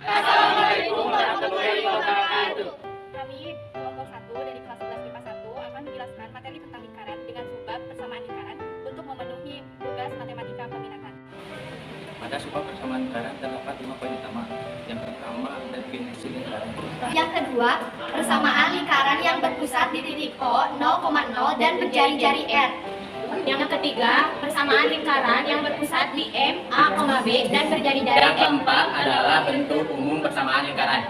Assalamualaikum warahmatullahi wabarakatuh. Kami kelompok 1 dari kelas 11 MIPA 1 akan menjelaskan materi tentang lingkaran dengan subbab persamaan lingkaran untuk memenuhi tugas matematika peminatan. Pada subbab persamaan lingkaran terdapat 5 poin utama. Yang pertama, definisi lingkaran. Yang kedua, persamaan lingkaran yang berpusat di titik O, 0,0 dan berjari-jari R. Yang ketiga, persamaan lingkaran yang berpusat di M, A, B dan berjari-jari Yang M. keempat adalah bentuk umum persamaan lingkaran.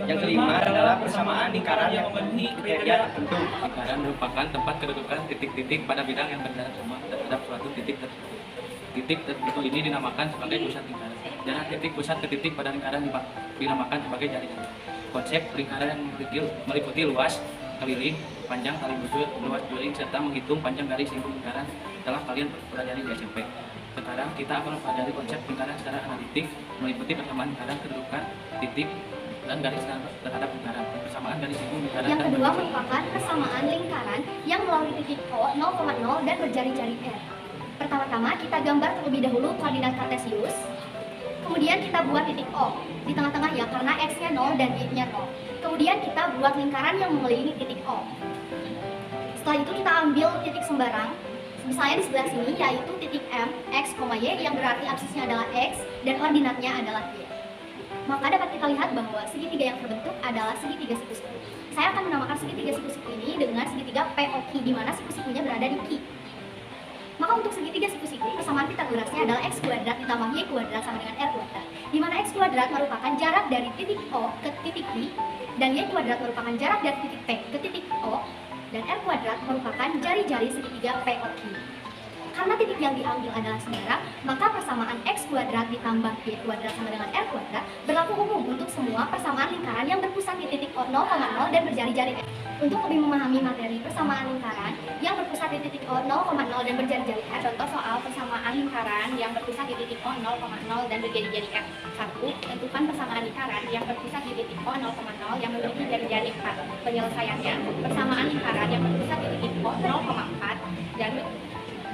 Yang kelima adalah persamaan lingkaran yang memenuhi kriteria tertentu. Lingkaran merupakan tempat kedudukan titik-titik pada bidang yang berjarak sama terhadap suatu titik tertentu. Titik tertentu ini dinamakan sebagai pusat lingkaran. Jarak titik pusat ke titik pada lingkaran dinamakan sebagai jari-jari. Konsep lingkaran yang meliputi luas, keliling, panjang tali busur, luas juring, serta menghitung panjang garis lingkup lingkaran telah kalian pelajari di SMP. Sekarang kita akan mempelajari konsep lingkaran secara analitik, meliputi persamaan lingkaran kedudukan titik dan garis terhadap lingkaran. Persamaan garis lingkup lingkaran. Yang kedua merupakan persamaan lingkaran yang melalui titik O, 0,0 dan berjari-jari R. Pertama-tama kita gambar terlebih dahulu koordinat kartesius. Kemudian kita buat titik O di tengah-tengah ya, karena X-nya 0 dan Y-nya 0. Kemudian kita buat lingkaran yang mengelilingi titik O. Setelah itu kita ambil titik sembarang, misalnya di sebelah sini, yaitu titik M, X, Y, yang berarti absisnya adalah X dan koordinatnya adalah Y. Maka dapat kita lihat bahwa segitiga yang terbentuk adalah segitiga siku-siku. Saya akan menamakan segitiga siku-siku ini dengan segitiga POQ, di mana siku-sikunya berada di Q. Maka untuk segitiga siku-siku, persamaan Pitagorasnya adalah X kuadrat ditambah Y kuadrat sama dengan R kuadrat, di mana X kuadrat merupakan jarak dari titik O ke titik Q, dan Y kuadrat merupakan jarak dari titik P ke titik O, dan R kuadrat merupakan jari-jari segitiga POQ. Karena titik yang diambil adalah sembarang, maka persamaan X kuadrat ditambah Y kuadrat sama dengan R kuadrat berlaku umum untuk semua persamaan lingkaran yang berpusat di titik O, 0,0 dan berjari-jari R. Untuk lebih memahami materi persamaan lingkaran yang berpusat di titik O, 0,0 dan berjari-jari R, Contoh soal persamaan lingkaran yang berpusat di titik O, 0,0 dan berjari-jari R. 1. Tentukan persamaan lingkaran yang berpusat di titik O, 0,0 yang memiliki jari-jari 4. Penyelesaiannya, persamaan lingkaran yang berpusat di titik O, 0,4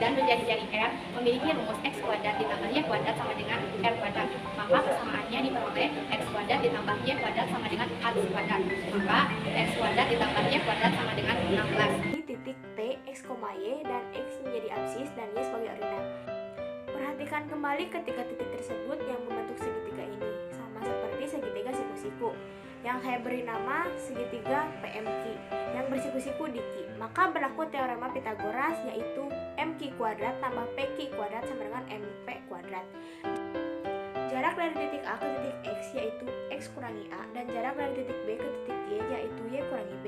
dan berjari-jari R memiliki rumus X kuadrat ditambah Y kuadrat sama dengan R kuadrat. Maka persamaannya diperoleh X kuadrat ditambah Y kuadrat sama dengan X kuadrat. Maka X kuadrat ditambah Y kuadrat sama dengan 16. Di titik T, X, Y dan X menjadi absis dan Y sebagai ordinat. Perhatikan kembali ketika titik tersebut yang membentuk segitiga ini, sama seperti segitiga siku-siku yang saya beri nama segitiga PMQ yang bersiku-siku di Q. Maka berlaku teorema Pitagoras, yaitu MQ kuadrat tambah PQ kuadrat sama dengan MP kuadrat. Jarak dari titik A ke titik X yaitu X kurangi A, dan jarak dari titik B ke titik Y yaitu Y kurangi B.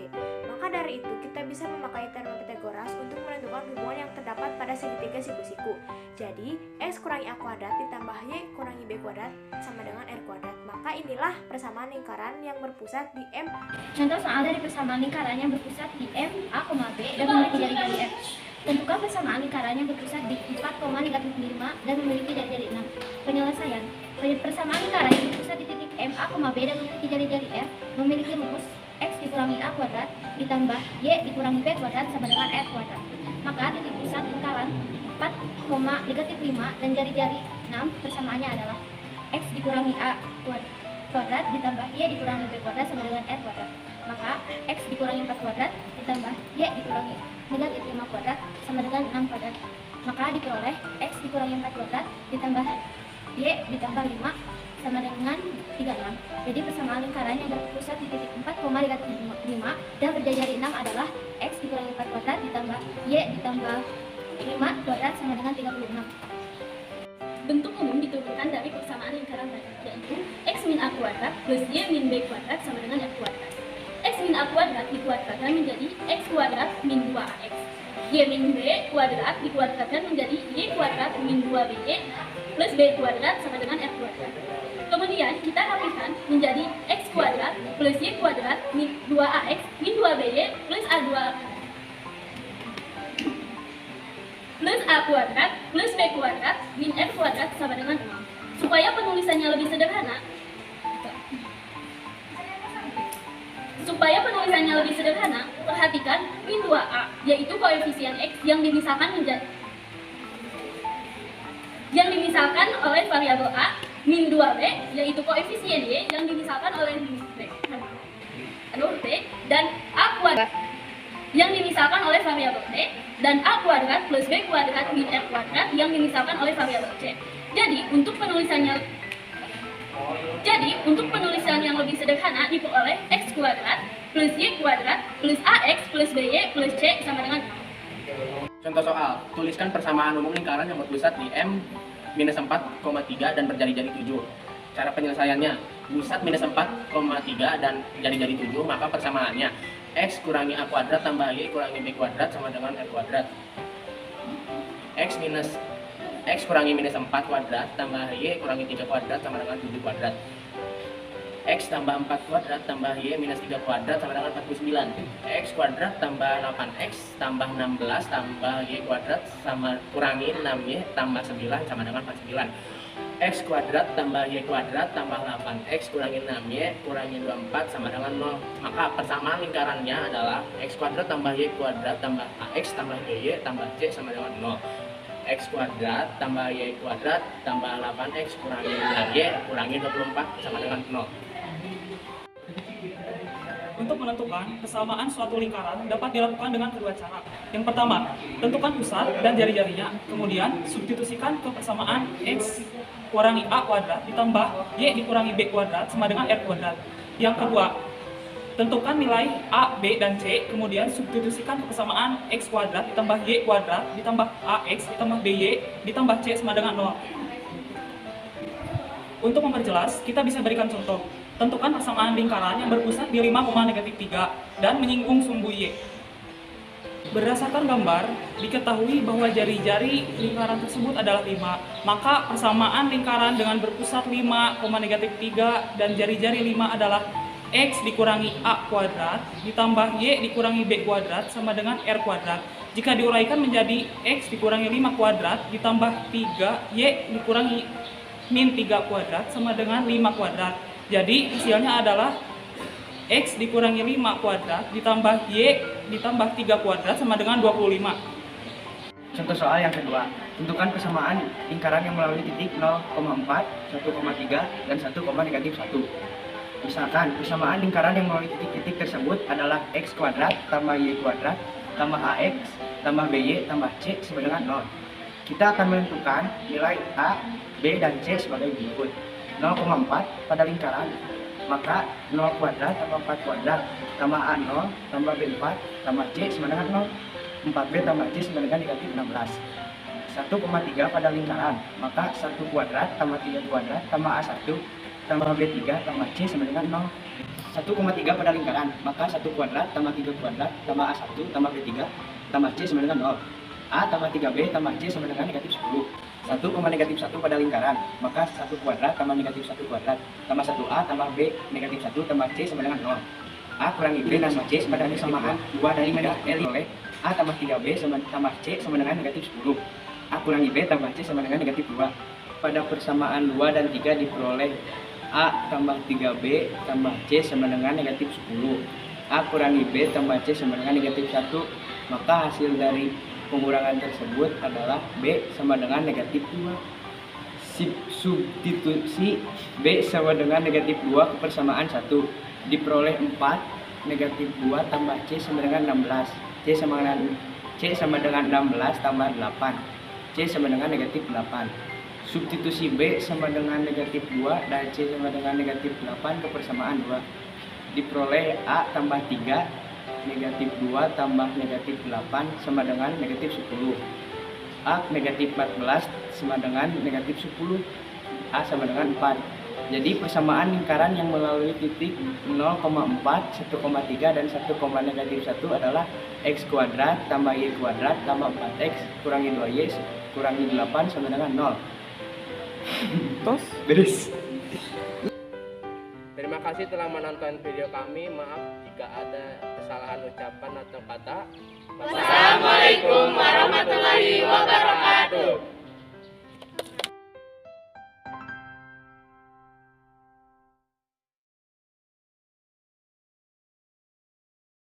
Maka dari itu kita bisa memakai teorema Pitagoras untuk menentukan hubungan yang terdapat pada segitiga siku-siku. Jadi X kurangi A kuadrat ditambah Y kurangi B kuadrat sama dengan R kuadrat. Maka inilah persamaan lingkaran yang berpusat di M. Contoh soal dari persamaan lingkaran yang berpusat di M, A, B dan memiliki jari-jari R. Tentukan persamaan lingkaran yang berpusat di 4, -5 dan memiliki jari-jari 6. Penyelesaian, persamaan lingkaran yang berpusat di titik M, A, B dan memiliki jari-jari R memiliki rumus X dikurangi A kuadrat ditambah Y dikurangi B kuadrat sama dengan R kuadrat. Maka titik pusat lingkaran 4, -5 dan jari-jari 6 persamaannya adalah X dikurangi A kuadrat ditambah Y dikurangi B kuadrat sama dengan R kuadrat. Maka X dikurangi 4 kuadrat ditambah Y dikurangi -5 kuadrat sama dengan 6 kuadrat. Maka diperoleh X dikurangi 4 kuadrat ditambah Y ditambah 5 sama dengan 36. Jadi persamaan lingkaran yang berpusat di titik 4, dan berjari-jari 6 adalah X dikurangi 4 kuadrat ditambah Y ditambah 5 kuadrat sama dengan 36. Bentuk umum diturunkan dari persamaan lingkaran tadi, yaitu X min A kuadrat plus Y min B kuadrat sama dengan F kuadrat. X min A kuadrat dikuadratkan menjadi X kuadrat min 2AX. Y min B kuadrat dikuadratkan menjadi Y kuadrat min 2BY plus B kuadrat sama dengan F kuadrat. Kemudian kita rapikan menjadi X kuadrat plus Y kuadrat min 2AX min 2BY plus A2 plus A kuadrat plus B kuadrat min F kuadrat sama dengan 6. Supaya penulisannya lebih sederhana, perhatikan min 2A, yaitu koefisien X yang dimisahkan oleh variabel A min 2B, yaitu koefisien Y yang dimisalkan oleh B dan A kuadrat yang dimisalkan oleh variabel C, dan A kuadrat plus B kuadrat min R kuadrat yang dimisalkan oleh variabel C. Jadi untuk penulisan yang lebih sederhana diperoleh X kuadrat plus Y kuadrat plus AX plus BY plus C sama dengan. Contoh soal, tuliskan persamaan umum lingkaran yang berpusat di M-4,3 dan berjari-jari 7. Cara penyelesaiannya, pusat -4,3 dan jari-jari 7, maka persamaannya X kurangi A kuadrat tambah Y kurangi B kuadrat sama dengan R kuadrat. X kurangi -4 kuadrat tambah Y kurangi 3 kuadrat sama dengan 7 kuadrat. X tambah 4 kuadrat tambah Y minus 3 kuadrat sama dengan 49. X kuadrat tambah 8X tambah 16 tambah Y kuadrat sama kurangi 6Y tambah 9 sama dengan 49. X kuadrat tambah Y kuadrat tambah 8X kurangi 6Y kurangi 24 sama dengan 0. Maka persamaan lingkarannya adalah X kuadrat tambah Y kuadrat tambah AX tambah BY tambah C sama dengan 0. X kuadrat tambah Y kuadrat tambah 8X kurangi 6Y kurangi 24 sama dengan 0. Untuk menentukan kesamaan suatu lingkaran dapat dilakukan dengan kedua cara. Yang pertama, tentukan pusat dan jari-jarinya, kemudian substitusikan ke persamaan X kurangi A kuadrat ditambah Y dikurangi B kuadrat sama dengan R kuadrat. Yang kedua, tentukan nilai A, B, dan C, kemudian substitusikan ke persamaan X kuadrat ditambah Y kuadrat ditambah AX ditambah BY ditambah C sama dengan 0. Untuk memperjelas, kita bisa berikan contoh. Tentukan persamaan lingkaran yang berpusat di 5,-3 dan menyinggung sumbu Y. Berdasarkan gambar, diketahui bahwa jari-jari lingkaran tersebut adalah 5. Maka persamaan lingkaran dengan berpusat 5,-3 dan jari-jari 5 adalah X dikurangi A kuadrat ditambah Y dikurangi B kuadrat sama dengan R kuadrat. Jika diuraikan menjadi X dikurangi 5 kuadrat ditambah 3 Y dikurangi min 3 kuadrat sama dengan 5 kuadrat. Jadi hasilnya adalah X dikurangi 5 kuadrat ditambah Y ditambah 3 kuadrat sama dengan 25. Contoh soal yang kedua, tentukan persamaan lingkaran yang melalui titik 0,4, 1,3, dan 1,-1. Misalkan persamaan lingkaran yang melalui titik-titik tersebut adalah X kuadrat tambah Y kuadrat tambah AX tambah BY tambah C sama dengan 0. Kita akan menentukan nilai A, B, dan C sebagai berikut. 0,4 pada lingkaran, maka 0 kuadrat tambah 4 kuadrat tambah A0 tambah B4 tambah C sama dengan 0. 4B tambah C sama dengan negatif 16. 1,3 pada lingkaran, maka 1 kuadrat tambah 3 kuadrat tambah A1 tambah B3 tambah C sama dengan 0. 1,3 pada lingkaran, maka 1 kuadrat tambah 3 kuadrat tambah A1 tambah B3 tambah C sama dengan 0. A tambah 3B tambah C sama dengan negatif 10. 1,-1 pada lingkaran, maka 1 kuadrat tambah negatif 1 kuadrat tambah 1A tambah B negatif 1 tambah C sama dengan 0. A kurangi B tambah C sama dengan persamaan 2 dari L oleh A tambah 3B tambah C sama dengan negatif 10. A kurangi B tambah C sama dengan negatif 2. Pada persamaan 2 dan 3 diperoleh A tambah 3B tambah C sama dengan negatif 10. A kurangi B tambah C sama dengan negatif 1. Maka hasil dari pengurangan tersebut adalah B sama dengan negatif 2. Substitusi B sama dengan negatif 2 ke persamaan 1 diperoleh 4 negatif 2 tambah C sama dengan 16. C sama dengan 16 tambah 8. C sama dengan negatif 8. Substitusi B sama dengan negatif 2 dan C sama dengan negatif 8 ke persamaan 2 diperoleh A tambah 3 negatif 2 tambah negatif 8 sama dengan negatif 10. A negatif 14 sama dengan negatif 10. A sama dengan 4. Jadi persamaan lingkaran yang melalui titik 0,4, 1,3, dan 1,-1 adalah X kuadrat tambah Y kuadrat tambah 4X kurangi 2Y kurangi 8 sama dengan 0. Tos? Beres. Terima kasih telah menonton video kami. Maaf jika ada kesalahan ucapan atau kata. Wassalamualaikum warahmatullahi wabarakatuh.